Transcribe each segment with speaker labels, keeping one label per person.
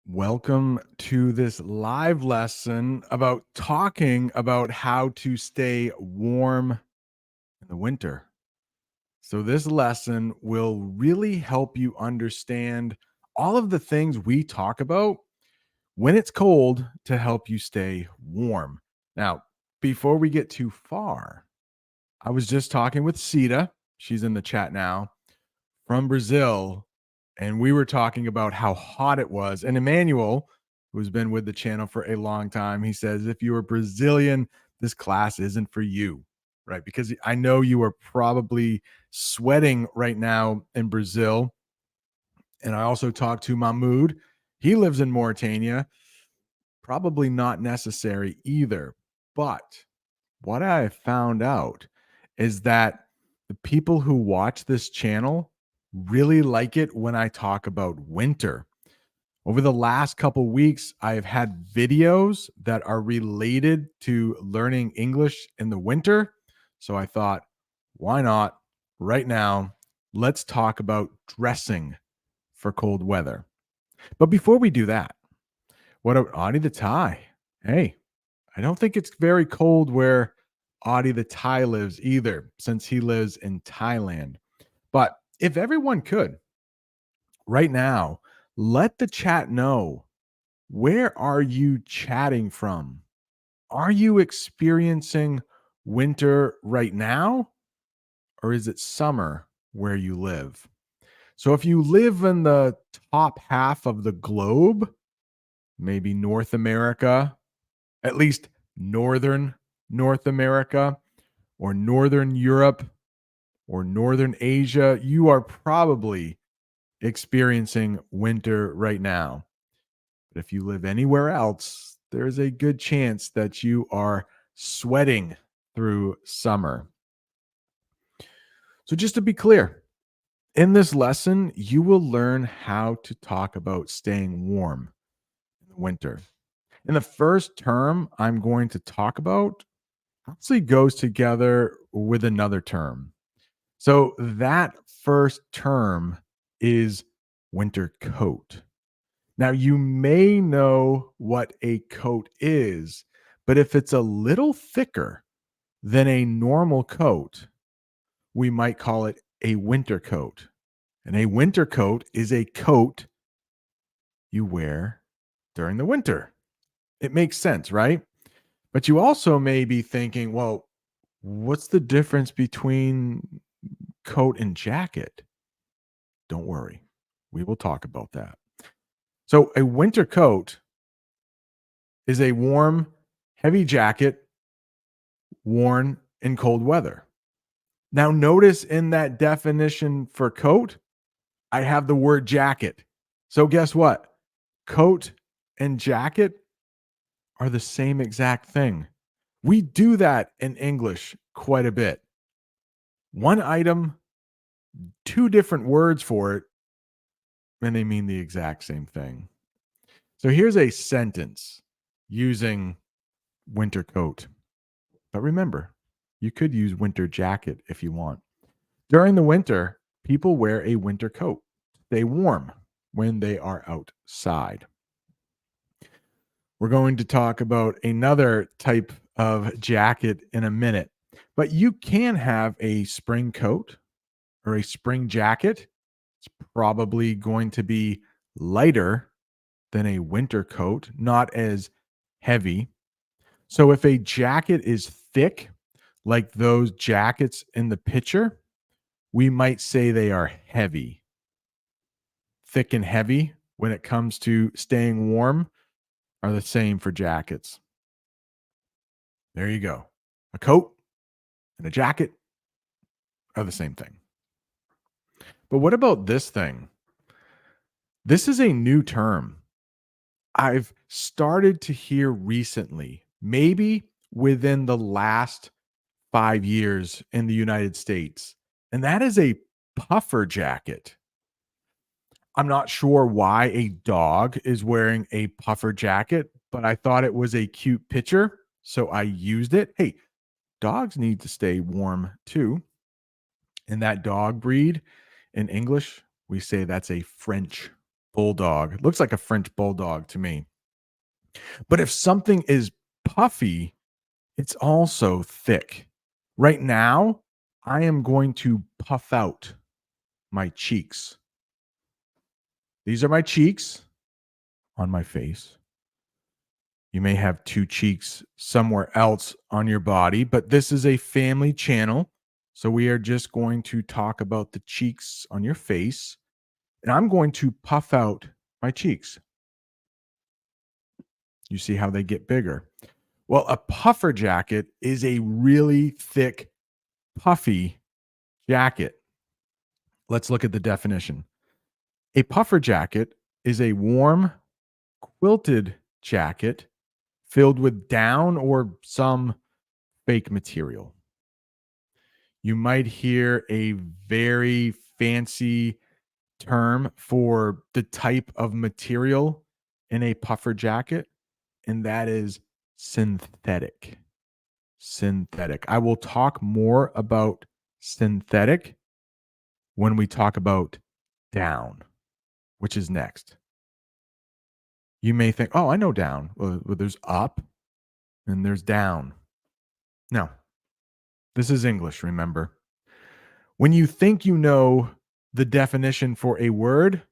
Speaker 1: Welcome to this live lesson about talking about how to stay warm in the winter. So, this lesson will really help you understand all of the things we talk about when it's cold to help you stay warm. Now, before we get too far, I was just talking with Sita. She's in the chat now from Brazil, and we were talking about how hot it was. And Emmanuel, who's been with the channel for a long time, he says, if you are Brazilian, this class isn't for you, right? Because I know you are probably sweating right now in Brazil. And I also talked to Mahmoud. He lives in Mauritania. Probably not necessary either. But what I have found out is that the people who watch this channel really like it when I talk about winter. Over the last couple weeks, I've had videos that are related to learning English in the winter. So I thought, why not right now? Let's talk about dressing for cold weather. But before we do that, what about Audie the Thai? Hey, I don't think it's very cold where Audie the Thai lives either, since he lives in Thailand. But if everyone could, right now, let the chat know, where are you chatting from? Are you experiencing winter right now, or is it summer where you live? So if you live in the top half of the globe, maybe North America, at least northern North America, or northern Europe, or northern Asia, you are probably experiencing winter right now. But if you live anywhere else, there's a good chance that you are sweating through summer. So, just to be clear, in this lesson, you will learn how to talk about staying warm in the winter. And the first term I'm going to talk about actually goes together with another term. So that first term is winter coat. Now, you may know what a coat is, but if it's a little thicker than a normal coat, we might call it a winter coat. And a winter coat is a coat you wear during the winter. It makes sense, right? But you also may be thinking, well, what's the difference between coat and jacket? Don't worry. We will talk about that. So, a winter coat is a warm, heavy jacket worn in cold weather. Now, notice in that definition for coat, I have the word jacket. So, guess what? Coat and jacket are the same exact thing. We do that in English quite a bit. One item, two different words for it, and they mean the exact same thing. So here's a sentence using winter coat. But remember, you could use winter jacket if you want. During the winter, people wear a winter coat. Stay warm when they are outside. We're going to talk about another type of jacket in a minute, but you can have a spring coat or a spring jacket. It's probably going to be lighter than a winter coat, not as heavy. So if a jacket is thick, like those jackets in the picture, we might say they are heavy. Thick and heavy when it comes to staying warm are the same for jackets. There you go. A coat and a jacket are the same thing. But what about this thing? This is a new term I've started to hear recently, maybe within the last 5 years in the United States, and that is a puffer jacket. I'm not sure why a dog is wearing a puffer jacket, but I thought it was a cute picture, so I used it. Hey, dogs need to stay warm too. And that dog breed in English, we say that's a French Bulldog. Looks like a French bulldog to me. But if something is puffy, it's also thick. Right now, I am going to puff out my cheeks. These are my cheeks on my face. You may have two cheeks somewhere else on your body, but this is a family channel. So we are just going to talk about the cheeks on your face. And I'm going to puff out my cheeks. You see how they get bigger. Well, a puffer jacket is a really thick, puffy jacket. Let's look at the definition. A puffer jacket is a warm, quilted jacket filled with down or some fake material. You might hear a very fancy term for the type of material in a puffer jacket, and that is synthetic. Synthetic. I will talk more about synthetic when we talk about down, which is next. You may think, oh, I know down. Well, there's up and there's down. No, this is English, remember. When you think you know the definition for a word,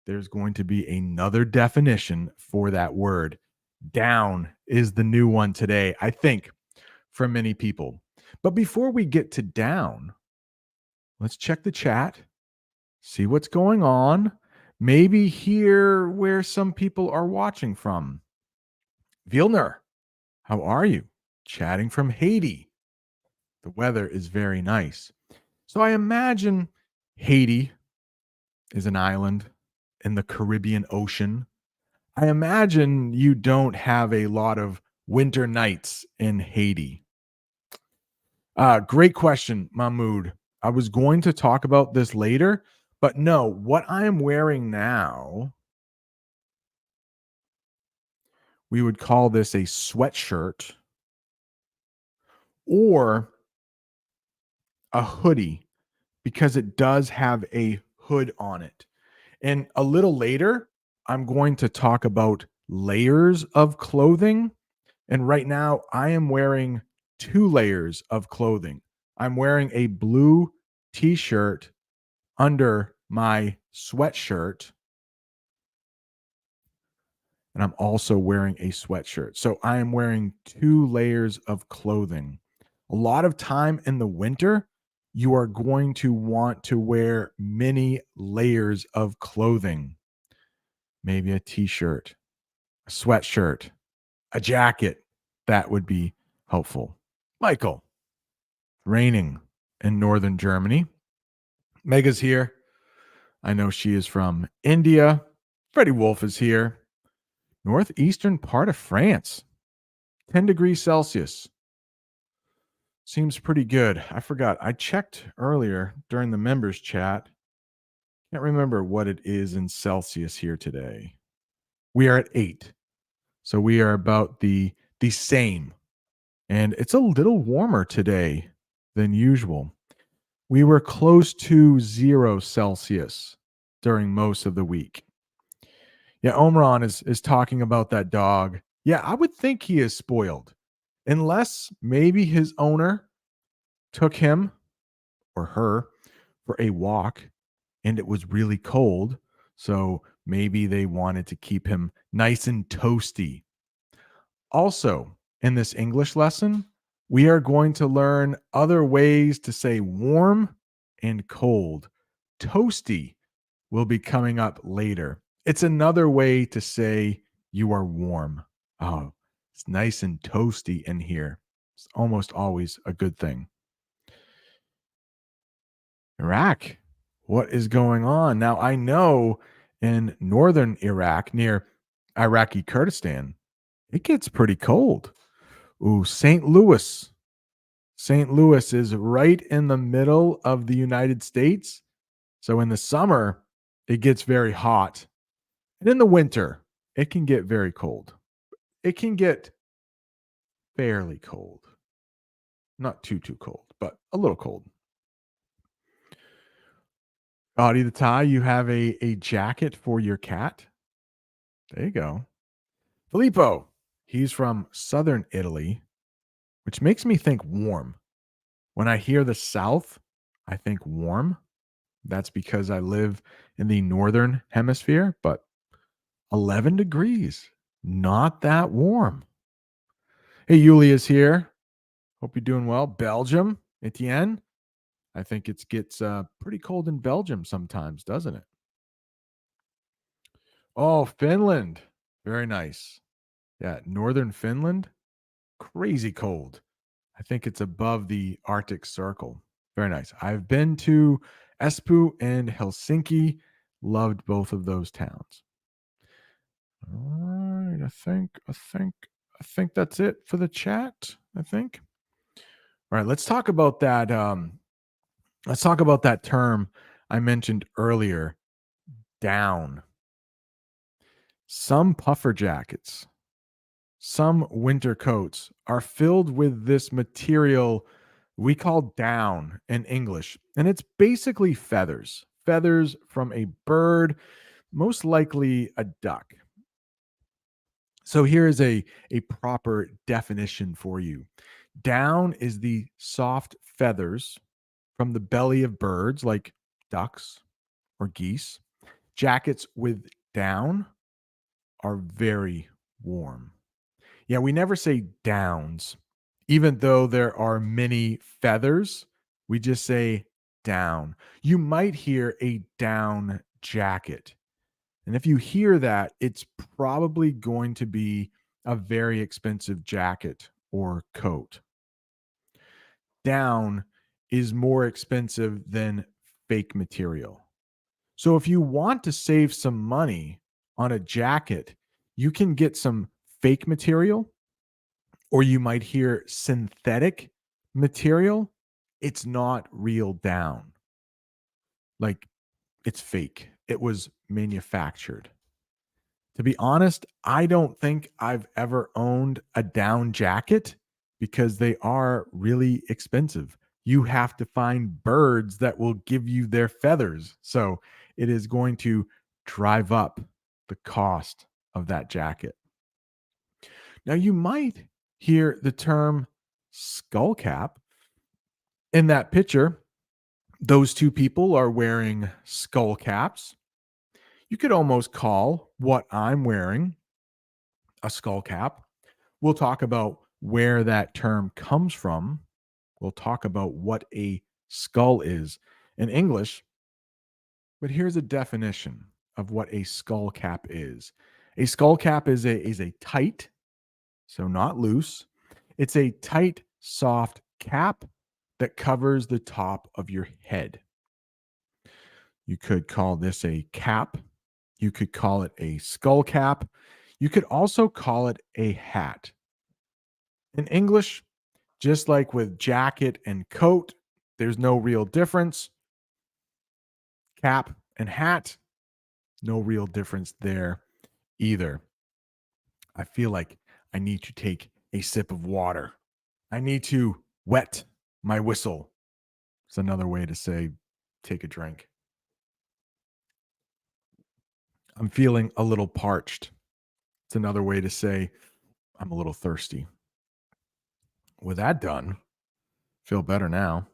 Speaker 1: there's going to be another definition for that word. Down is the new one today, I think, for many people. But before we get to down, let's check the chat, see what's going on, maybe hear where some people are watching from. Vilner, how are you? Chatting from Haiti. The weather is very nice. So I imagine Haiti is an island in the Caribbean Ocean. I imagine you don't have a lot of winter nights in Haiti. Great question, Mahmoud. I was going to talk about this later, but no, what I am wearing now, we would call this a sweatshirt or a hoodie because it does have a hood on it. And a little later, I'm going to talk about layers of clothing. And right now, I am wearing two layers of clothing. I'm wearing a blue t shirt under my sweatshirt. And I'm also wearing a sweatshirt. So I am wearing two layers of clothing. A lot of time in the winter, you are going to want to wear many layers of clothing. Maybe a t shirt, a sweatshirt, a jacket. That would be helpful. Michael, raining in northern Germany. Mega's here. I know she is from India. Freddie Wolf is here. Northeastern part of France, 10 degrees Celsius. Seems pretty good. I forgot. I checked earlier during the members chat. Can't remember what it is in Celsius here today. We are at 8. So we are about the same. And it's a little warmer today than usual. We were close to 0 Celsius during most of the week. Yeah, Omron is talking about that dog. Yeah, I would think he is spoiled. Unless maybe his owner took him or her for a walk and it was really cold. So maybe they wanted to keep him nice and toasty. Also, in this English lesson, we are going to learn other ways to say warm and cold. Toasty will be coming up later. It's another way to say you are warm. Oh, it's nice and toasty in here. It's almost always a good thing. Iraq, what is going on? Now, I know in northern Iraq, near Iraqi Kurdistan, it gets pretty cold. Ooh, St. Louis. St. Louis is right in the middle of the United States. So in the summer, it gets very hot. And in the winter, it can get very cold. It can get fairly cold. Not too cold, but a little cold. Body the tie, you have a jacket for your cat? There you go. Filippo, he's from southern Italy, which makes me think warm. When I hear the South, I think warm. That's because I live in the northern hemisphere, but 11 degrees, not that warm. Hey, Yulia's here. Hope you're doing well. Belgium, Etienne. I think it gets pretty cold in Belgium sometimes, doesn't it? Oh, Finland. Very nice. Yeah, northern Finland, crazy cold. I think it's above the Arctic Circle. Very nice. I've been to Espoo and Helsinki. Loved both of those towns. All right, I think that's it for the chat. I think. All right, let's talk about that. Let's talk about that term I mentioned earlier. Down. Some puffer jackets, some winter coats are filled with this material we call down in English, and it's basically feathers. Feathers from a bird, most likely a duck. So here is a proper definition for you. Down is the soft feathers from the belly of birds like ducks or geese. Jackets with down are very warm. Yeah, we never say downs. Even though there are many feathers, we just say down. You might hear a down jacket. And if you hear that, it's probably going to be a very expensive jacket or coat. Down is more expensive than fake material. So if you want to save some money on a jacket, you can get some fake material, or you might hear synthetic material. It's not real down. Like, it's fake. It was manufactured. To be honest, I don't think I've ever owned a down jacket because they are really expensive. You have to find birds that will give you their feathers. So it is going to drive up the cost of that jacket. Now, you might hear the term skull cap in that picture. Those two people are wearing skull caps. You could almost call what I'm wearing a skull cap. We'll talk about where that term comes from. We'll talk about what a skull is in English. But here's a definition of what a skull cap is. A skull cap is a tight, so not loose. It's a tight, soft cap that covers the top of your head. You could call this a cap. You could call it a skull cap. You could also call it a hat. In English, just like with jacket and coat, there's no real difference. Cap and hat, no real difference there either. I feel like I need to take a sip of water. I need to wet my whistle. It's another way to say take a drink. I'm feeling a little parched. It's another way to say I'm a little thirsty. With that done, feel better now.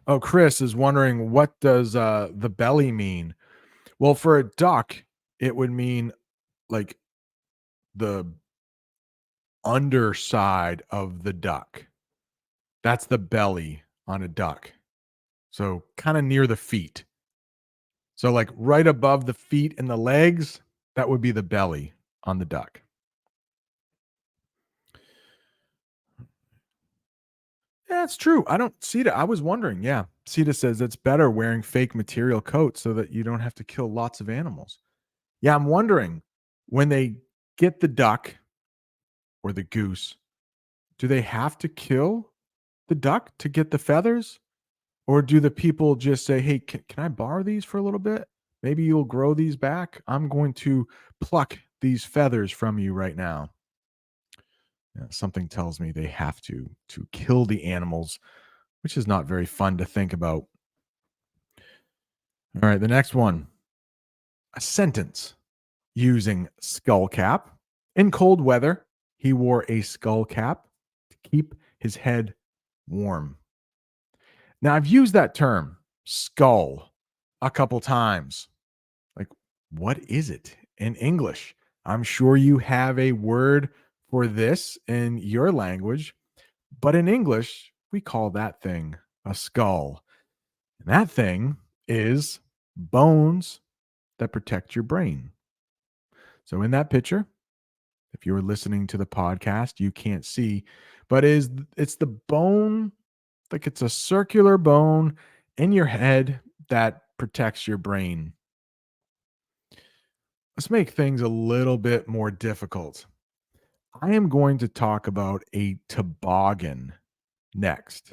Speaker 1: Oh, Chris is wondering, what does the belly mean? Well, for a duck, it would mean like the underside of the duck. That's the belly on a duck. So kind of near the feet. So like right above the feet and the legs, that would be the belly on the duck. Yeah, it's true. I don't Sita. I was wondering. Yeah. Sita says it's better wearing fake material coats so that you don't have to kill lots of animals. Yeah, I'm wondering, when they get the duck or the goose, do they have to kill the duck to get the feathers? Or do the people just say, hey, can I borrow these for a little bit? Maybe you'll grow these back. I'm going to pluck these feathers from you right now. Yeah, something tells me they have to kill the animals, which is not very fun to think about. All right, the next one, a sentence using skull cap. In cold weather, he wore a skull cap to keep his head warm. Now, I've used that term, skull, a couple times. Like, what is it in English? I'm sure you have a word for this in your language, but in English, we call that thing a skull. And that thing is bones that protect your brain. So in that picture, if you're listening to the podcast, you can't see, but is it's the bone, like it's a circular bone in your head that protects your brain. Let's make things a little bit more difficult. I am going to talk about a toboggan next.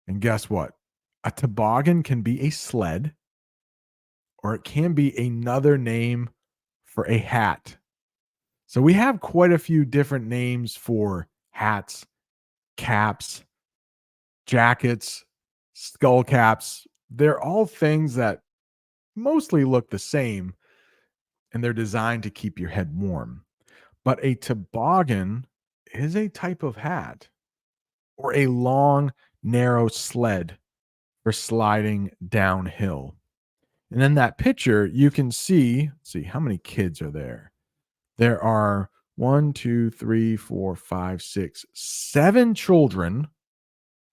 Speaker 1: And guess what? A toboggan can be a sled or it can be another name for a hat. So we have quite a few different names for hats, caps, jackets, skull caps. They're all things that mostly look the same and they're designed to keep your head warm. But a toboggan is a type of hat or a long, narrow sled for sliding downhill. And in that picture, you can see, let's see, how many kids are there? There are one, two, three, four, five, six, 7 children,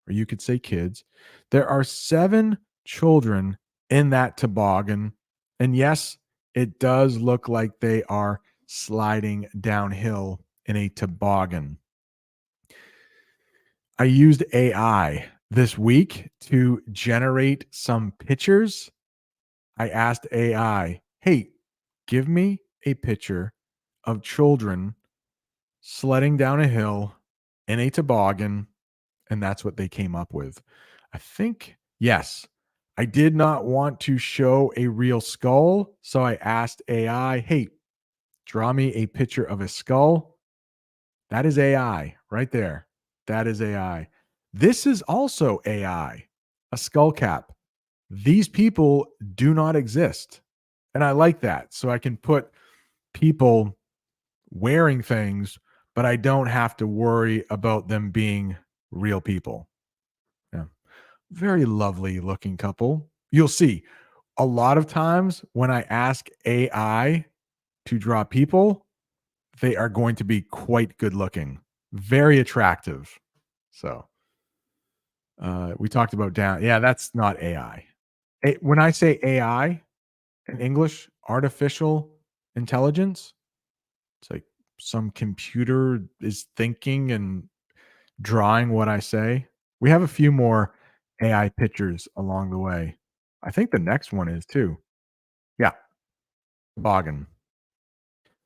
Speaker 1: or you could say kids. There are 7 children in that toboggan. And yes, it does look like they are sliding downhill in a toboggan. I used AI this week to generate some pictures. I asked AI, hey, give me a picture of children sledding down a hill in a toboggan. And that's what they came up with. I think, yes, I did not want to show a real skull. So I asked AI, hey, draw me a picture of a skull. That is AI right there. That is AI. This is also AI, a skull cap. These people do not exist. And I like that. So I can put people wearing things, but I don't have to worry about them being real people. Yeah. Very lovely looking couple. You'll see a lot of times when I ask AI to draw people, they are going to be quite good looking, very attractive. So we talked about down. Yeah, that's not AI. When I say AI in English, artificial intelligence, it's like some computer is thinking and drawing what I say. We have a few more AI pictures along the way. I think the next one is too. Yeah, toboggan.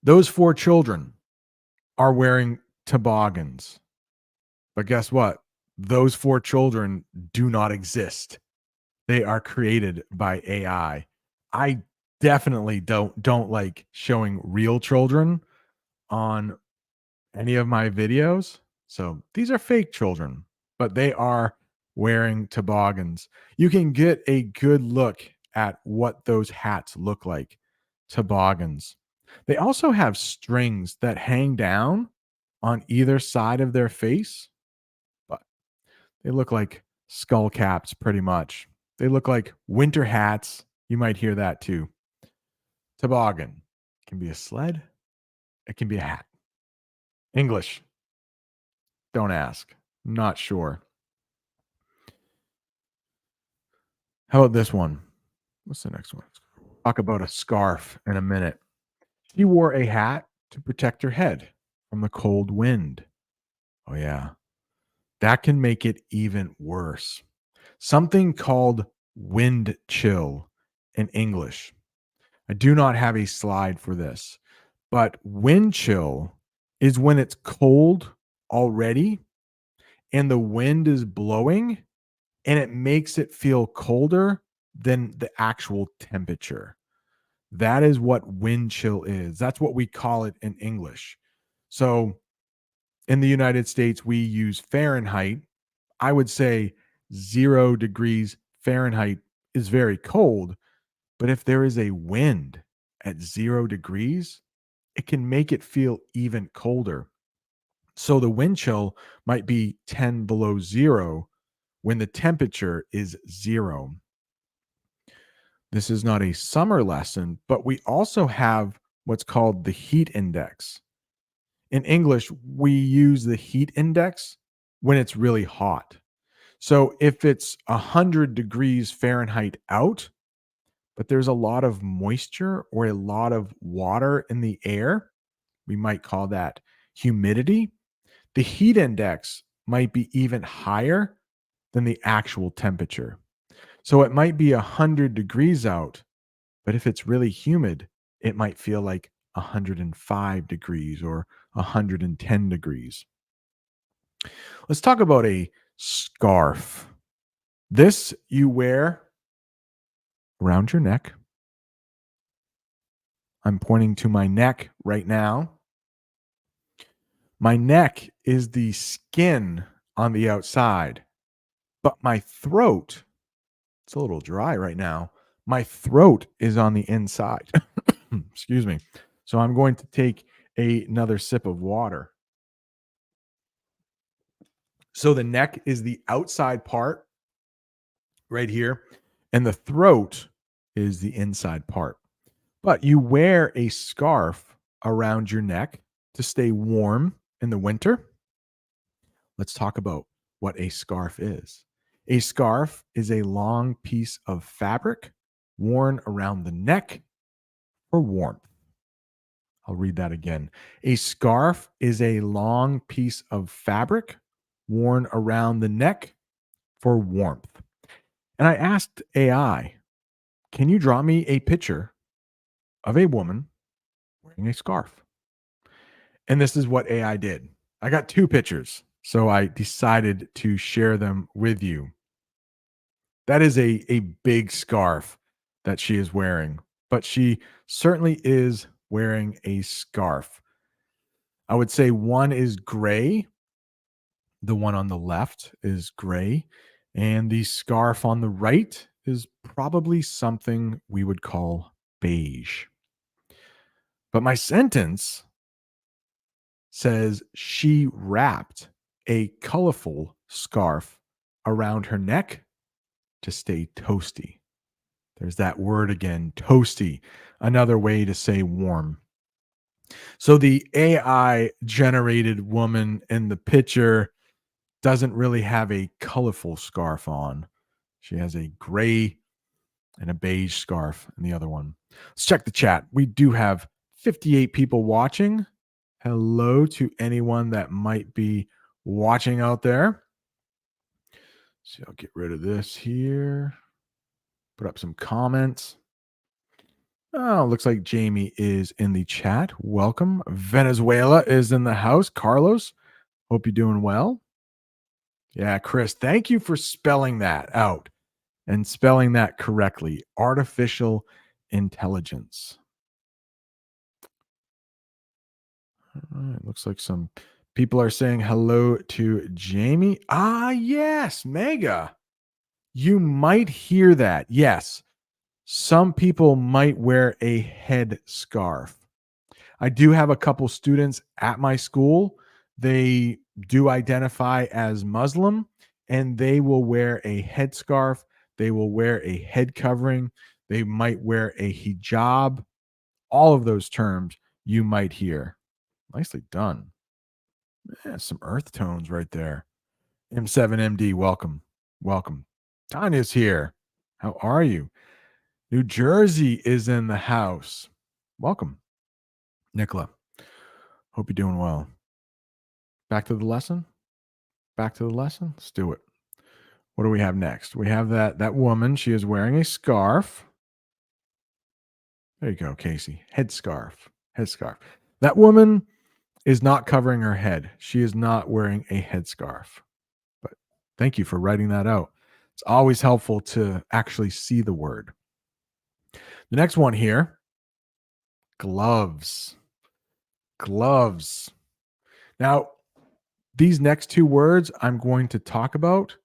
Speaker 1: Those 4 children are wearing toboggans. But guess what? Those 4 children do not exist. They are created by AI. I definitely don't like showing real children on any of my videos. So these are fake children, but they are wearing toboggans. You can get a good look at what those hats look like. Toboggans. They also have strings that hang down on either side of their face, but they look like skull caps pretty much. They look like winter hats. You might hear that too. Toboggan can be a sled, it can be a hat. English, don't ask. Not sure. How about this one? What's the next one? Talk about a scarf in a minute. She wore a hat to protect her head from the cold wind. Oh, yeah. That can make it even worse. Something called wind chill in English. I do not have a slide for this, but wind chill is when it's cold already and the wind is blowing and it makes it feel colder than the actual temperature. That is what wind chill is. That's what we call it in English. So in the United States, we use Fahrenheit. I would say 0 degrees Fahrenheit is very cold. But if there is a wind at 0 degrees, it can make it feel even colder. So the wind chill might be 10 below zero when the temperature is zero. This is not a summer lesson, but we also have what's called the heat index. In English, we use the heat index when it's really hot. So if it's 100 degrees Fahrenheit out, but there's a lot of moisture or a lot of water in the air, we might call that humidity. The heat index might be even higher than the actual temperature. So it might be 100 degrees out, but if it's really humid, it might feel like 105 degrees or 110 degrees. Let's talk about a scarf. This you wear around your neck. I'm pointing to my neck right now. My neck is the skin on the outside, but my throat, it's a little dry right now. My throat is on the inside. Excuse me. So I'm going to take another sip of water. So the neck is the outside part right here, and the throat is the inside part. But you wear a scarf around your neck to stay warm in the winter. Let's talk about what a scarf is. A scarf is a long piece of fabric worn around the neck for warmth. I'll read that again. A scarf is a long piece of fabric worn around the neck for warmth. And I asked AI, can you draw me a picture of a woman wearing a scarf? And this is what AI did. I got two pictures, so I decided to share them with you. That is a big scarf that she is wearing, but she certainly is wearing a scarf. I would say one is gray, the one on the left is gray, and the scarf on the right is probably something we would call beige. But my sentence says she wrapped a colorful scarf around her neck to stay toasty. There's that word again, toasty, another way to say warm. So the AI generated woman in the picture doesn't really have a colorful scarf on. She has a gray and a beige scarf in the other one. Let's check the chat. We do have 58 people watching. Hello to anyone that might be watching out there. So I'll get rid of this here. Put up some comments. Oh, looks like Jamie is in the chat. Welcome. Venezuela is in the house. Carlos, hope you're doing well. Yeah, Chris, thank you for spelling that out and spelling that correctly. Artificial intelligence. All right, looks like some people are saying hello to Jamie. Ah, yes, Mega. You might hear that. Yes, some people might wear a head scarf. I do have a couple students at my school. They do identify as Muslim and they will wear a headscarf. They will wear a head covering. They might wear a hijab. All of those terms you might hear. Nicely done. Yeah, some earth tones right there. M7MD, welcome. Welcome. Tanya's here. How are you? New Jersey is in the house. Welcome. Nicola, hope you're doing well. Back to the lesson. Back to the lesson. Let's do it. What do we have next? We have that woman. She is wearing a scarf. There you go, Casey. Headscarf. Headscarf. That woman is not covering her head. She is not wearing a headscarf. But thank you for writing that out. It's always helpful to actually see the word. The next one here, gloves. Gloves. Now, these next two words I'm going to talk about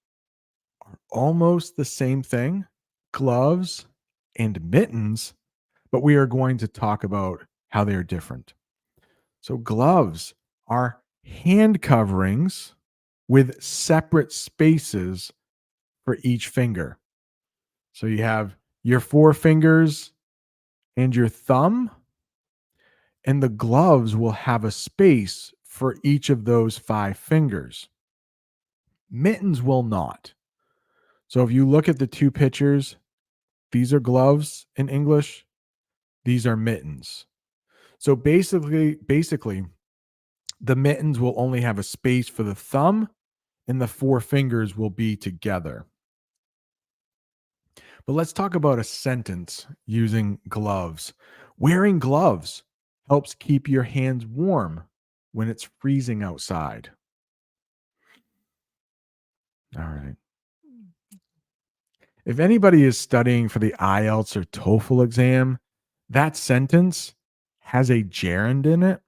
Speaker 1: are almost the same thing. Gloves and mittens, but we are going to talk about how they are different. So, gloves are hand coverings with separate spaces for each finger. So, you have your four fingers and your thumb, and the gloves will have a space for each of those five fingers. Mittens will not. So, if you look at the two pictures, these are gloves in English, these are mittens. So, basically, the mittens will only have a space for the thumb and the four fingers will be together. But let's talk about a sentence using gloves. Wearing gloves helps keep your hands warm when it's freezing outside. All right. If anybody is studying for the IELTS or TOEFL exam, that sentence has a gerund in it.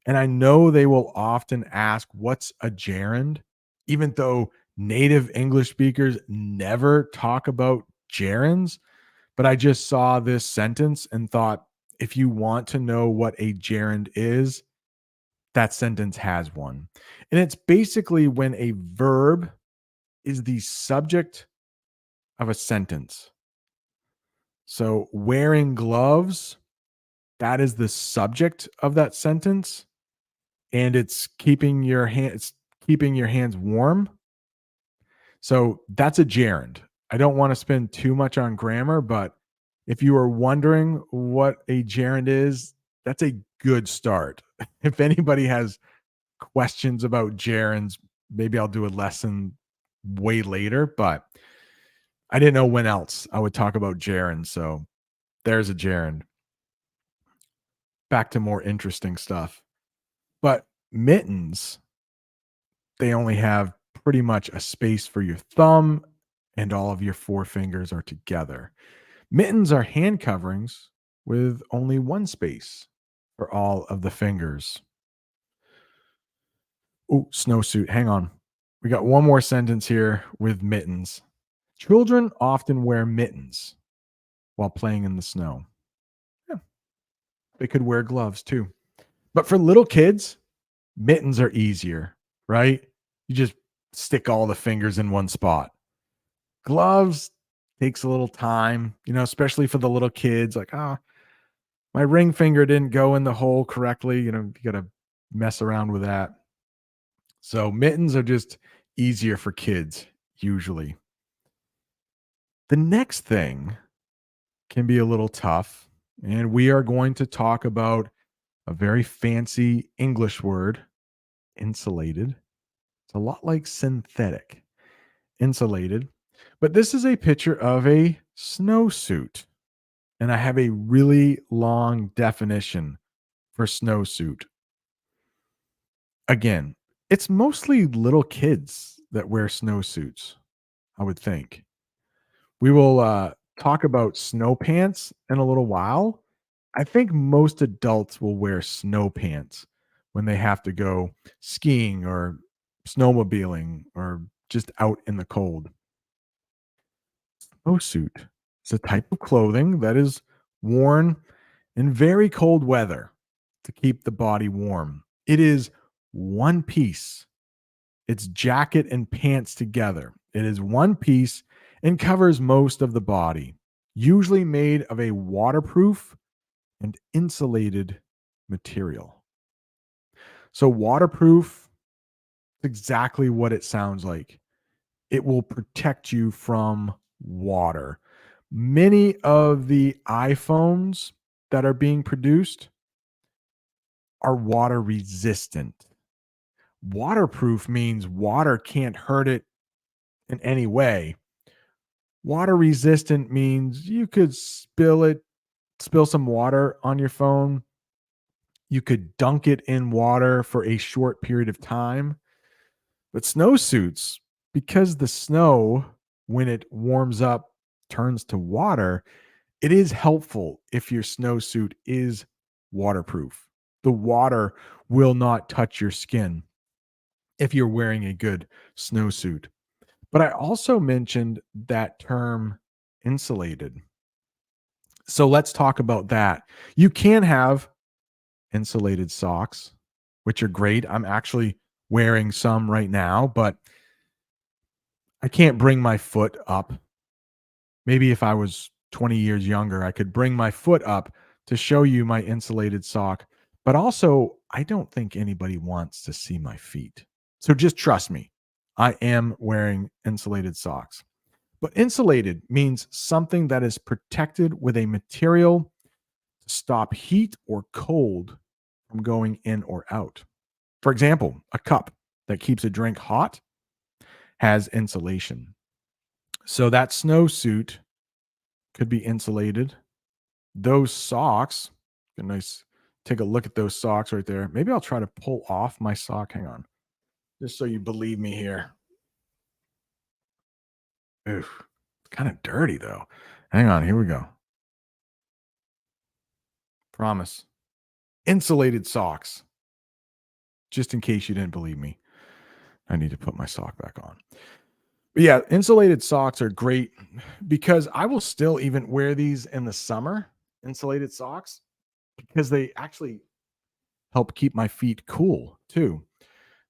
Speaker 1: And I know they will often ask, what's a gerund? Even though native English speakers never talk about gerunds. But I just saw this sentence and thought, if you want to know what a gerund is, that sentence has one. And it's basically when a verb is the subject of a sentence. So wearing gloves, that is the subject of that sentence, and it's keeping your hands warm. So that's a gerund. I don't want to spend too much on grammar, but if you are wondering what a gerund is, that's a good start. If anybody has questions about gerunds, maybe I'll do a lesson way later, but I didn't know when else I would talk about gerunds. So there's a gerund. Back to more interesting stuff. But mittens, they only have pretty much a space for your thumb and all of your four fingers are together. Mittens are hand coverings with only one space for all of the fingers. Oh, snowsuit. Hang on. We got one more sentence here with mittens. Children often wear mittens while playing in the snow. Yeah, they could wear gloves too. But for little kids, mittens are easier, right? You just stick all the fingers in one spot. Gloves takes a little time, especially for the little kids. Like, my ring finger didn't go in the hole correctly. You got to mess around with that. So mittens are just easier for kids, usually. The next thing can be a little tough, and we are going to talk about a very fancy English word, insulated. It's a lot like synthetic, insulated. But this is a picture of a snowsuit. And I have a really long definition for snowsuit. Again, it's mostly little kids that wear snowsuits, I would think. We will talk about snow pants in a little while. I think most adults will wear snow pants when they have to go skiing or snowmobiling or just out in the cold. Snowsuit is a type of clothing that is worn in very cold weather to keep the body warm. It is one piece. It's jacket and pants together. It is one piece and covers most of the body, usually made of a waterproof and insulated material. So, waterproof is exactly what it sounds like. It will protect you from water. Many of the iPhones that are being produced are water resistant. Waterproof means water can't hurt it in any way. Water resistant means you could spill some water on your phone. You could dunk it in water for a short period of time. But snowsuits, because the snow, when it warms up, turns to water, it is helpful if your snowsuit is waterproof. The water will not touch your skin if you're wearing a good snowsuit. But I also mentioned that term insulated. So let's talk about that. You can have insulated socks, which are great. I'm actually wearing some right now, but I can't bring my foot up. Maybe if I was 20 years younger, I could bring my foot up to show you my insulated sock. But also, I don't think anybody wants to see my feet. So just trust me. I am wearing insulated socks. But insulated means something that is protected with a material to stop heat or cold from going in or out. For example, a cup that keeps a drink hot has insulation. So that snowsuit could be insulated. Those socks, a nice take a look at those socks right there. Maybe I'll try to pull off my sock. Hang on. Just so you believe me here. Oof. It's kind of dirty though. Hang on, here we go. Promise. Insulated socks. Just in case you didn't believe me. I need to put my sock back on. But yeah, insulated socks are great because I will still even wear these in the summer, insulated socks, because they actually help keep my feet cool too.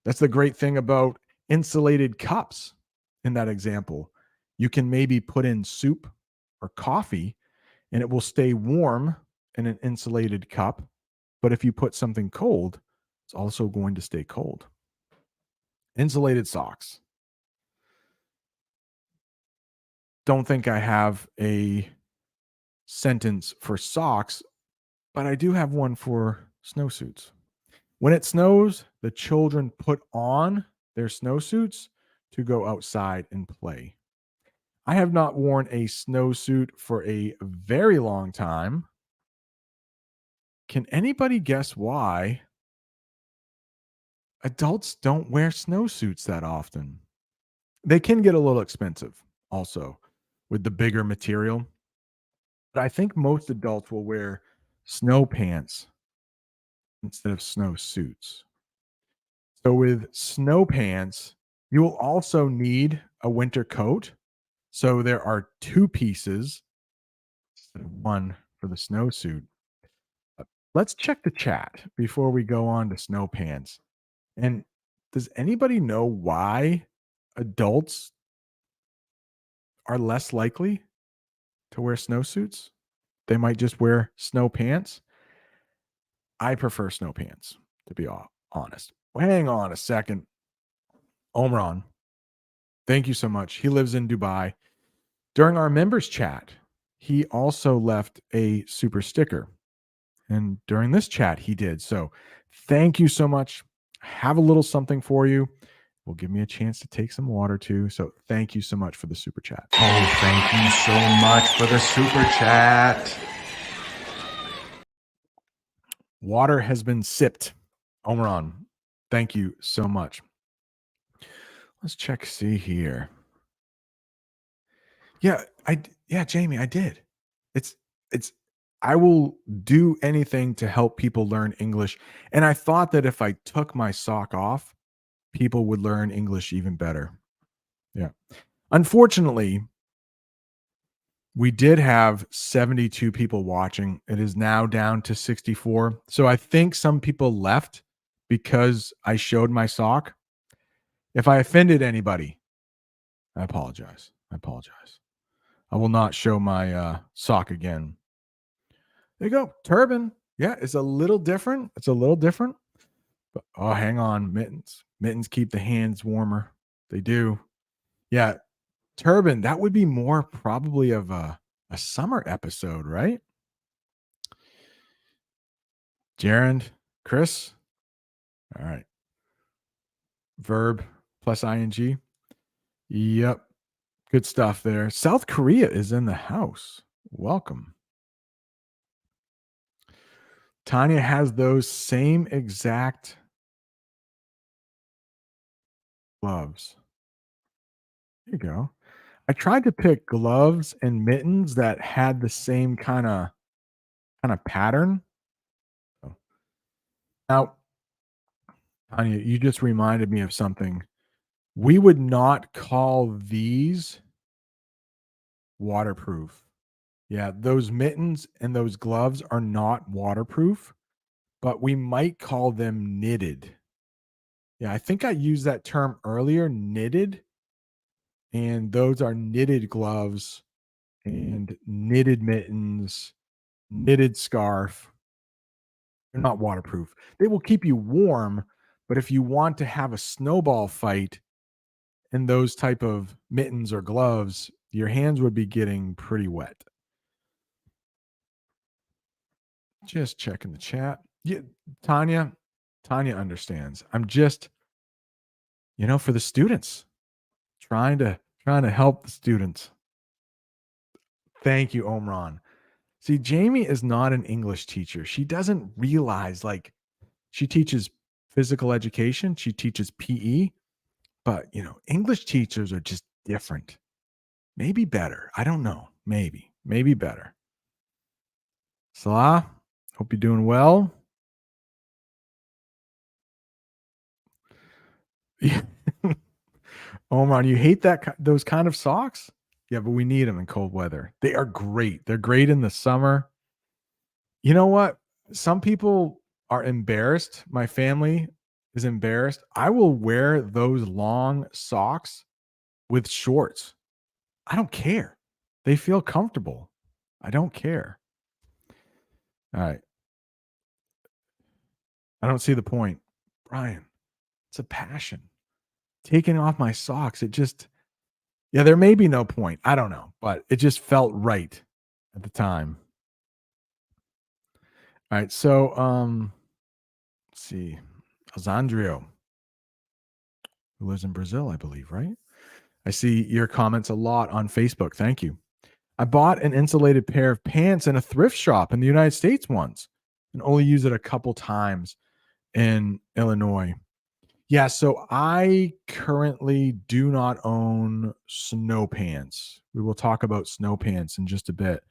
Speaker 1: That's the great thing about insulated cups in that example. You can maybe put in soup or coffee and it will stay warm in an insulated cup. But if you put something cold, it's also going to stay cold. Insulated socks. Don't think I have a sentence for socks, but I do have one for snowsuits. When it snows, the children put on their snowsuits to go outside and play. I have not worn a snowsuit for a very long time. Can anybody guess why adults don't wear snowsuits that often? They can get a little expensive also with the bigger material, but I think most adults will wear snow pants instead of snowsuits. So with snow pants, you will also need a winter coat. So there are two pieces instead of one for the snowsuit. Let's check the chat before we go on to snow pants. And does anybody know why adults are less likely to wear snowsuits? They might just wear snow pants. I prefer snow pants, to be honest. Hang on a second. Omron, thank you so much. He lives in Dubai. During our members chat, he also left a super sticker. And during this chat, he did. So thank you so much. Have a little something for you. Will give me a chance to take some water too. So thank you so much for the super chat. Oh, thank you so much for the super chat. Water has been sipped. Omron, thank you so much. Let's check, see here. Yeah, yeah, Jamie, I did. It's it's I will do anything to help people learn English. And I thought that if I took my sock off, people would learn English even better. Yeah. Unfortunately, we did have 72 people watching. It is now down to 64. So I think some people left because I showed my sock. If I offended anybody, I apologize. I apologize. I will not show my sock again. There you go. Turban. Yeah, it's a little different. It's a little different. But oh, hang on. Mittens. Mittens keep the hands warmer. They do. Yeah. Turban. That would be more probably of a summer episode, right? Gerund, Chris. All right. Verb plus ing. Yep. Good stuff there. South Korea is in the house. Welcome. Tanya has those same exact gloves. There you go. I tried to pick gloves and mittens that had the same kind of pattern. So, now, Tanya, you just reminded me of something. We would not call these waterproof. Yeah, those mittens and those gloves are not waterproof, but we might call them knitted. Yeah, I think I used that term earlier, knitted, and those are knitted gloves and knitted mittens, knitted scarf. They're not waterproof. They will keep you warm, but if you want to have a snowball fight in those type of mittens or gloves, your hands would be getting pretty wet. Just checking the chat. Yeah, Tanya, Tanya understands. I'm just, for the students, trying to help the students. Thank you, Omron. See, Jamie is not an English teacher. She doesn't realize like she teaches physical education, she teaches PE, but English teachers are just different. Maybe better. I don't know. Maybe better. Salah, hope you're doing well. Yeah. Omar, you hate those kind of socks? Yeah, but we need them in cold weather. They are great. They're great in the summer. You know what? Some people are embarrassed. My family is embarrassed. I will wear those long socks with shorts. I don't care. They feel comfortable. I don't care. All right. I don't see the point. Brian, it's a passion. Taking off my socks, yeah, there may be no point. I don't know, but it just felt right at the time. All right. So, let's see. Alessandro, who lives in Brazil, I believe, right? I see your comments a lot on Facebook. Thank you. I bought an insulated pair of pants in a thrift shop in the United States once and only used it a couple times in Illinois. Yeah, so I currently do not own snow pants. We will talk about snow pants in just a bit.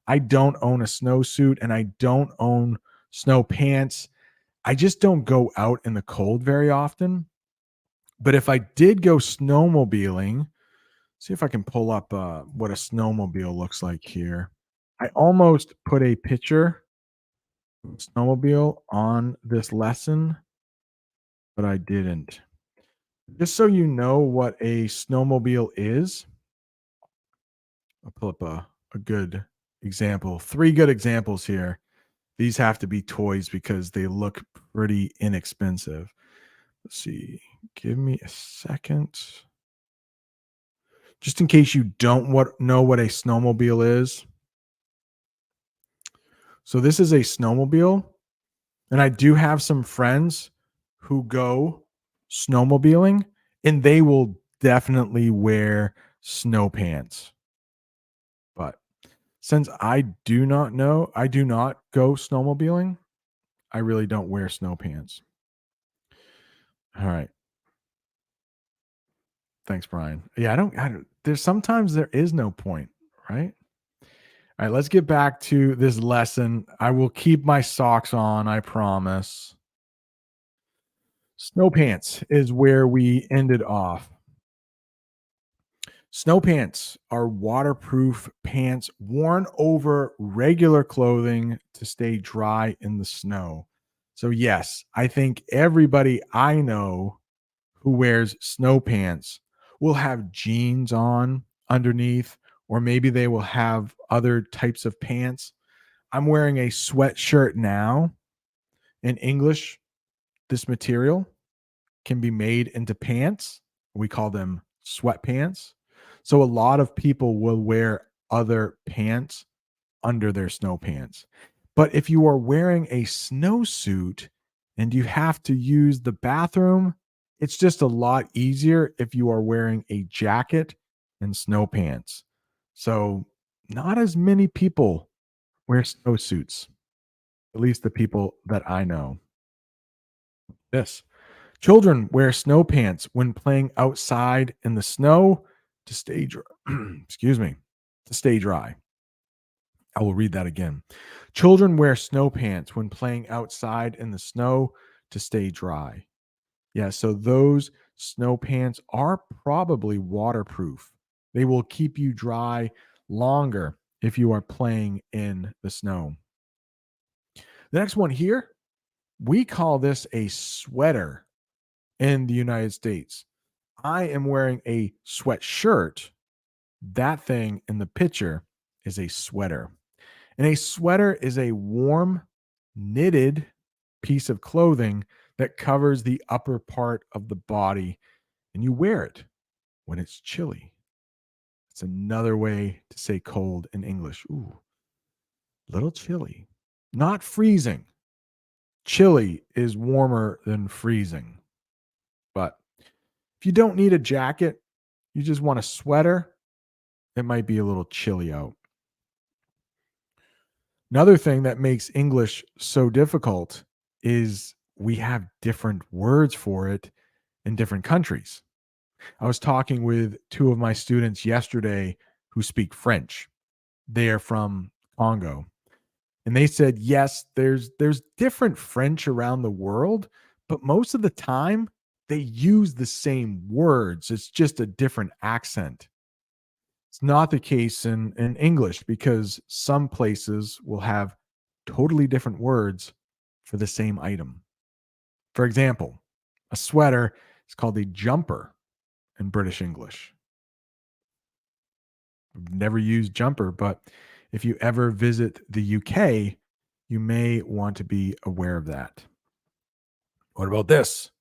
Speaker 1: I don't own a snowsuit and I don't own snow pants. I just don't go out in the cold very often. But if I did go snowmobiling, see if I can pull up what a snowmobile looks like here. I almost put a picture of a snowmobile on this lesson, but I didn't. Just so you know what a snowmobile is, I'll pull up a good example. Three good examples here. These have to be toys because they look pretty inexpensive. Let's see. Give me a second. Just in case you don't know what a snowmobile is. So this is a snowmobile, and I do have some friends who go snowmobiling, and they will definitely wear snow pants. But since I do not go snowmobiling, I really don't wear snow pants. All right. Thanks, Brian. Yeah, I don't there's sometimes there is no point, right? All right, let's get back to this lesson. I will keep my socks on, I promise. Snow pants is where we ended off. Snow pants are waterproof pants worn over regular clothing to stay dry in the snow. So, yes, I think everybody I know who wears snow pants will have jeans on underneath, or maybe they will have other types of pants. I'm wearing a sweatshirt now. In English, this material can be made into pants. We call them sweatpants. So a lot of people will wear other pants under their snow pants. But if you are wearing a snowsuit and you have to use the bathroom, it's just a lot easier if you are wearing a jacket and snow pants. So not as many people wear snowsuits, at least the people that I know. This children wear snow pants when playing outside in the snow to stay dry. Excuse me, to stay dry. I will read that again. Children wear snow pants when playing outside in the snow to stay dry. Yeah, so those snow pants are probably waterproof. They will keep you dry longer if you are playing in the snow. The next one here, we call this a sweater in the United States. I am wearing a sweatshirt. That thing in the picture is a sweater. And a sweater is a warm, knitted piece of clothing that covers the upper part of the body, and you wear it when it's chilly. It's another way to say cold in English. Ooh, little chilly. Not freezing. Chilly is warmer than freezing. But if you don't need a jacket, you just want a sweater, it might be a little chilly out. Another thing that makes English so difficult is we have different words for it in different countries. I was talking with two of my students yesterday who speak French. They are from Congo. And they said, yes, there's different French around the world, but most of the time they use the same words. It's just a different accent. It's not the case in English because some places will have totally different words for the same item. For example, a sweater is called a jumper in British English. I've never used jumper, but if you ever visit the UK, you may want to be aware of that. What about this?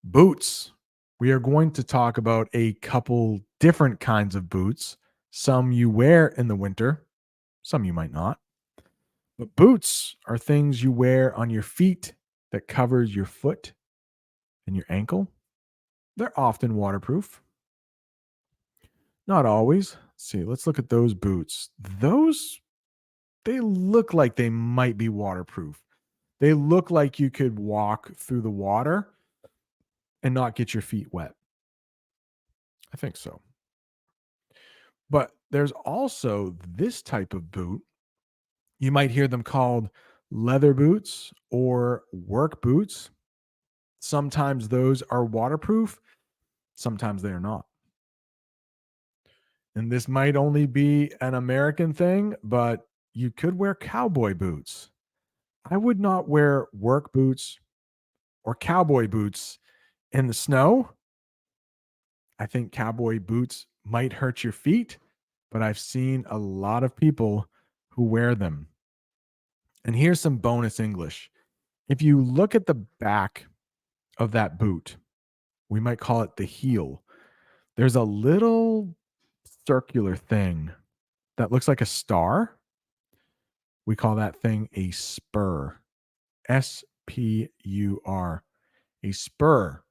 Speaker 1: Boots. We are going to talk about a couple different kinds of boots. Some you wear in the winter, some you might not. But boots are things you wear on your feet that covers your foot and your ankle. They're often waterproof. Not always. Let's see, let's look at those boots. Those they look like they might be waterproof. They look like you could walk through the water and not get your feet wet. I think so. But there's also this type of boot. You might hear them called leather boots or work boots. Sometimes those are waterproof, sometimes they are not. And this might only be an American thing, but you could wear cowboy boots. I would not wear work boots or cowboy boots in the snow. I think cowboy boots might hurt your feet, but I've seen a lot of people who wear them. And here's some bonus English. If you look at the back of that boot, we might call it the heel. There's a little circular thing that looks like a star. We call that thing a spur. SPUR. A spur.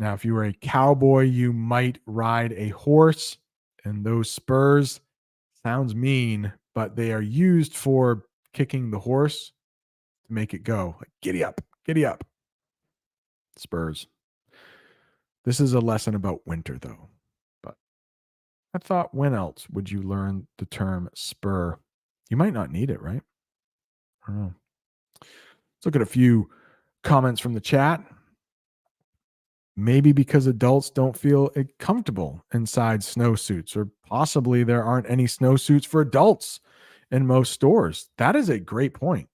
Speaker 1: Now, if you were a cowboy, you might ride a horse, and those spurs sounds mean, but they are used for kicking the horse to make it go. Like, giddy up, giddy up. Spurs. This is a lesson about winter, though. But I thought, when else would you learn the term spur? You might not need it, right? I don't know. Let's look at a few comments from the chat. Maybe because adults don't feel comfortable inside snowsuits, or possibly there aren't any snowsuits for adults in most stores. That is a great point.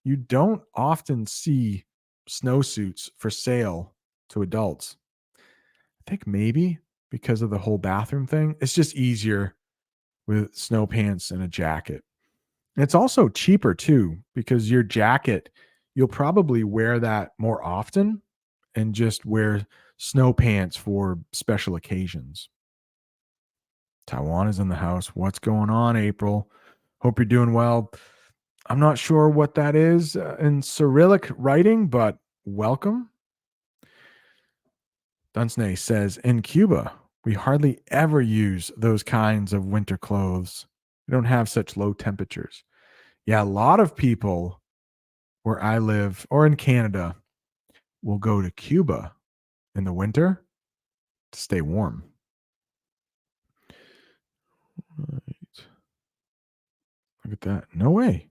Speaker 1: You don't often see snowsuits for sale to adults. I think maybe because of the whole bathroom thing, it's just easier with snow pants and a jacket. And it's also cheaper too, because your jacket, you'll probably wear that more often and just wear snow pants for special occasions. Taiwan is in the house. What's going on, April? Hope you're doing well. I'm not sure what that is in Cyrillic writing, but welcome. Dunsney says, in Cuba, we hardly ever use those kinds of winter clothes. We don't have such low temperatures. Yeah, a lot of people where I live or in Canada will go to Cuba in the winter to stay warm. Right. Look at that. No way.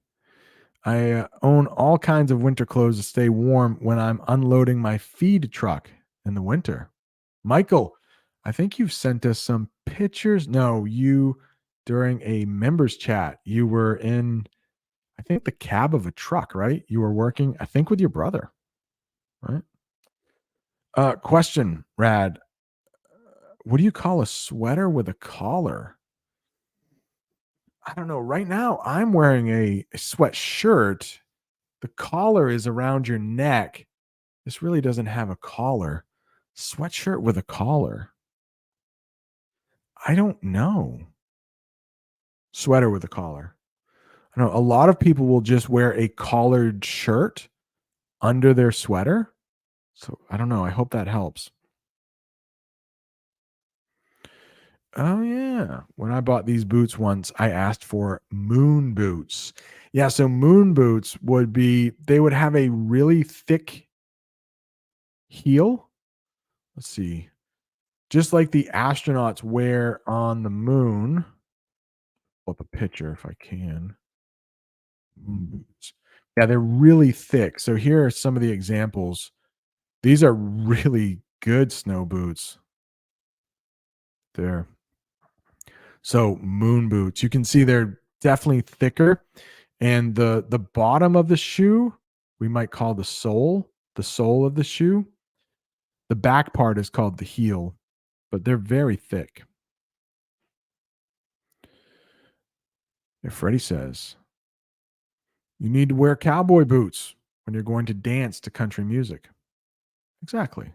Speaker 1: I own all kinds of winter clothes to stay warm when I'm unloading my feed truck in the winter. Michael, I think you've sent us some pictures. No, you during a members chat. You were in, I think, the cab of a truck, right? You were working, I think, with your brother, right? Question, Rad. What do you call a sweater with a collar? I don't know. Right now, I'm wearing a sweatshirt. The collar is around your neck. This really doesn't have a collar. Sweatshirt with a collar. I don't know. Sweater with a collar. I know a lot of people will just wear a collared shirt under their sweater. So I don't know. I hope that helps. Oh yeah. When I bought these boots once, I asked for moon boots. Yeah, so moon boots would be they would have a really thick heel. Let's see. Just like the astronauts wear on the moon. Pull up a picture if I can. Moon boots. Yeah, they're really thick. So here are some of the examples. These are really good snow boots. There. So moon boots. You can see they're definitely thicker. And the bottom of the shoe, we might call the sole of the shoe. The back part is called the heel, but they're very thick. If Freddie says, you need to wear cowboy boots when you're going to dance to country music. Exactly.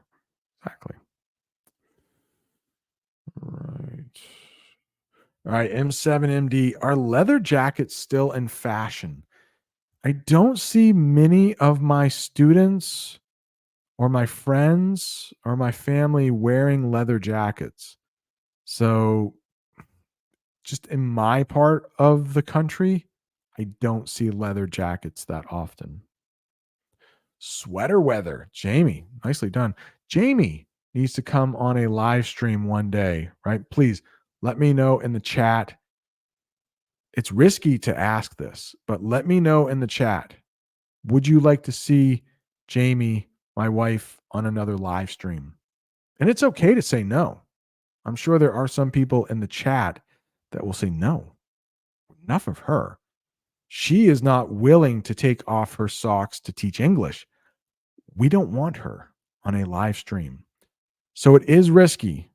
Speaker 1: Exactly. Right. All right. M7MD. Are leather jackets still in fashion? I don't see many of my students or my friends or my family wearing leather jackets. So, just in my part of the country, I don't see leather jackets that often. Sweater weather. Jamie, nicely done. Jamie needs to come on a live stream one day, right? Please let me know in the chat. It's risky to ask this, but let me know in the chat. Would you like to see Jamie, my wife, on another live stream? And it's okay to say no. I'm sure there are some people in the chat that will say no. Enough of her. She is not willing to take off her socks to teach English. We don't want her on a live stream. So it is risky.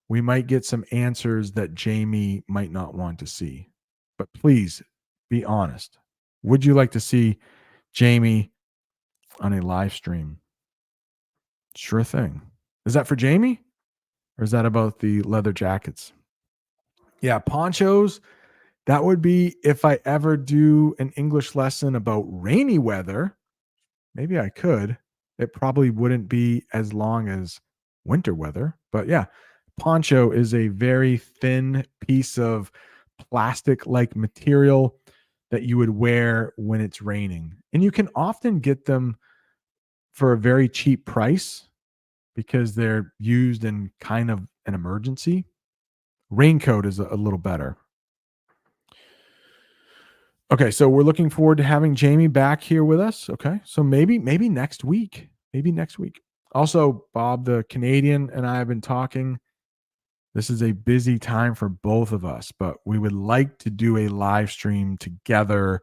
Speaker 1: We might get some answers that Jamie might not want to see. But please be honest. Would you like to see Jamie on a live stream? Sure thing. Is that for Jamie? Or is that about the leather jackets? Yeah, ponchos. That would be if I ever do an English lesson about rainy weather. Maybe I could. It probably wouldn't be as long as winter weather. But yeah, poncho is a very thin piece of plastic like material that you would wear when it's raining. And you can often get them for a very cheap price because they're used in kind of an emergency. Raincoat is a little better. Okay, so we're looking forward to having Jamie back here with us. Okay, so maybe next week. Maybe next week. Also, Bob, the Canadian, and I have been talking. This is a busy time for both of us, but we would like to do a live stream together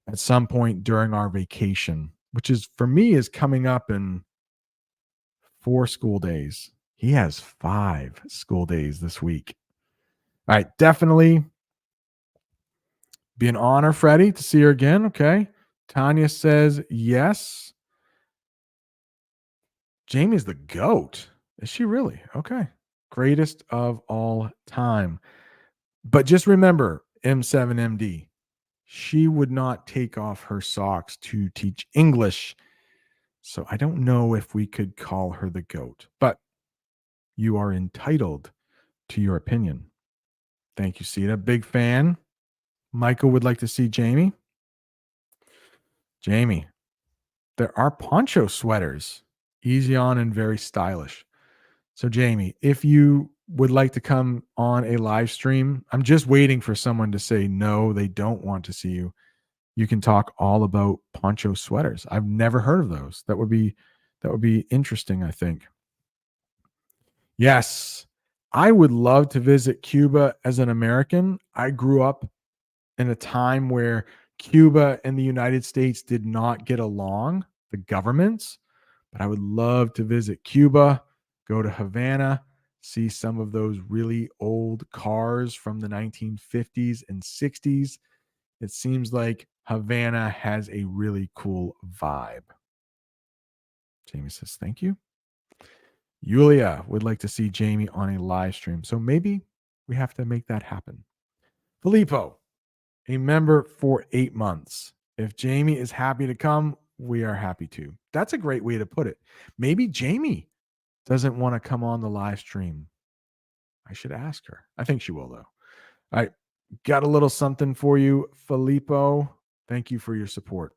Speaker 1: at some point during our vacation, which is for me is coming up in 4 school days. He has 5 school days this week. All right, definitely be an honor, Freddie, to see her again. Okay. Tanya says yes. Jamie's the GOAT. Is she really? Okay. Greatest of all time. But just remember, M7MD, she would not take off her socks to teach English. So I don't know if we could call her the GOAT, but you are entitled to your opinion. Thank you, Sita. Big fan. Michael would like to see Jamie. Jamie, there are poncho sweaters, easy on and very stylish. So, Jamie, if you would like to come on a live stream, I'm just waiting for someone to say no, they don't want to see you. You can talk all about poncho sweaters. I've never heard of those. That would be interesting, I think. Yes. I would love to visit Cuba as an American. I grew up in a time where Cuba and the United States did not get along, the governments, but I would love to visit Cuba, go to Havana, see some of those really old cars from the 1950s and 60s. It seems like Havana has a really cool vibe. Jamie says, thank you. Yulia would like to see Jamie on a live stream. So maybe we have to make that happen. Filippo, a member for 8 months. If Jamie is happy to come, we are happy to. That's a great way to put it. Maybe Jamie doesn't want to come on the live stream. I should ask her. I think she will, though. All right. Got a little something for you, Filippo. Thank you for your support.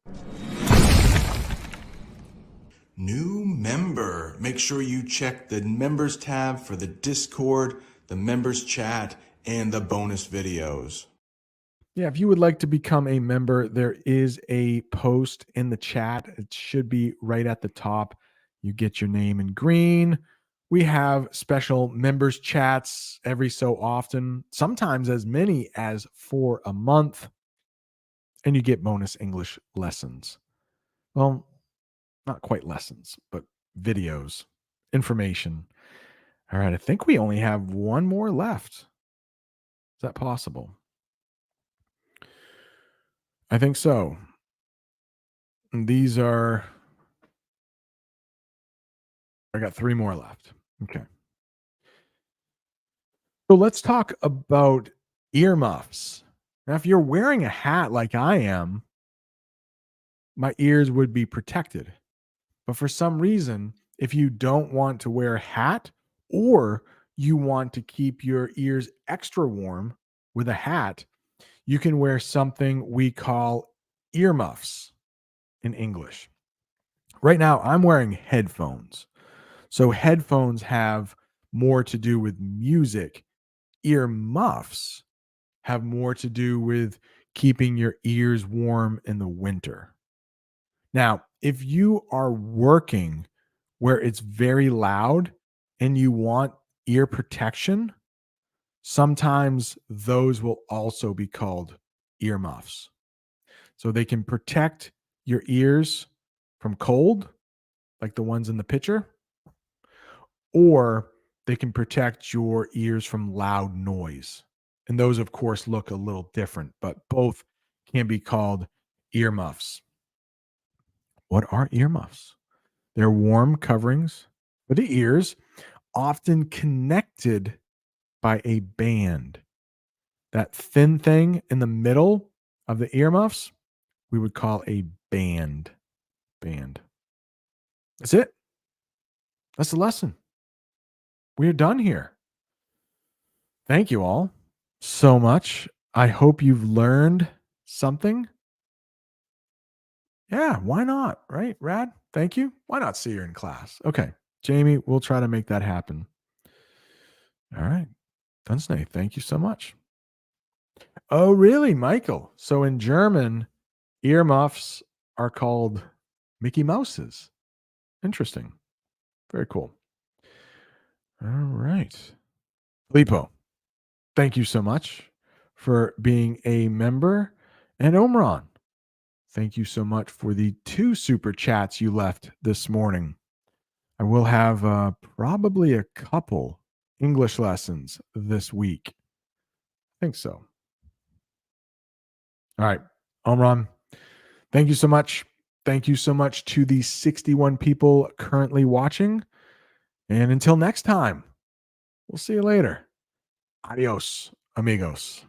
Speaker 2: New member. Make sure you check the members tab for the Discord, the members chat, and the bonus videos.
Speaker 1: Yeah, if you would like to become a member, there is a post in the chat. It should be right at the top. You get your name in green. We have special members chats every so often, sometimes as many as 4 a month, and you get bonus English lessons. Well, not quite lessons, but videos, information. All right, I think we only have one more left. Is that possible? I think so. And these are, I got 3 more left. Okay. So let's talk about earmuffs. Now, if you're wearing a hat like I am, my ears would be protected. But for some reason, if you don't want to wear a hat or you want to keep your ears extra warm with a hat, you can wear something we call earmuffs in English. Right now, I'm wearing headphones. So headphones have more to do with music. Earmuffs have more to do with keeping your ears warm in the winter. Now, if you are working where it's very loud and you want ear protection, sometimes those will also be called earmuffs. So they can protect your ears from cold, like the ones in the picture, or they can protect your ears from loud noise. And those, of course, look a little different, but both can be called earmuffs. What are earmuffs? They're warm coverings for the ears, often connected by a band. That thin thing in the middle of the earmuffs, we would call a band. Band. That's it. That's the lesson. We're done here. Thank you all so much. I hope you've learned something. Yeah, why not? Right? Rad. Thank you. Why not see her in class? Okay. Jamie, we'll try to make that happen. All right. Dunsney, thank you so much. Oh, really, Michael? So in German, earmuffs are called Mickey Mouses. Interesting. Very cool. All right. Lipo, thank you so much for being a member. And Omron, thank you so much for the 2 super chats you left this morning. I will have probably a couple English lessons this week. I think so. All right. Omron, thank you so much. Thank you so much to the 61 people currently watching. And until next time, we'll see you later. Adios, amigos.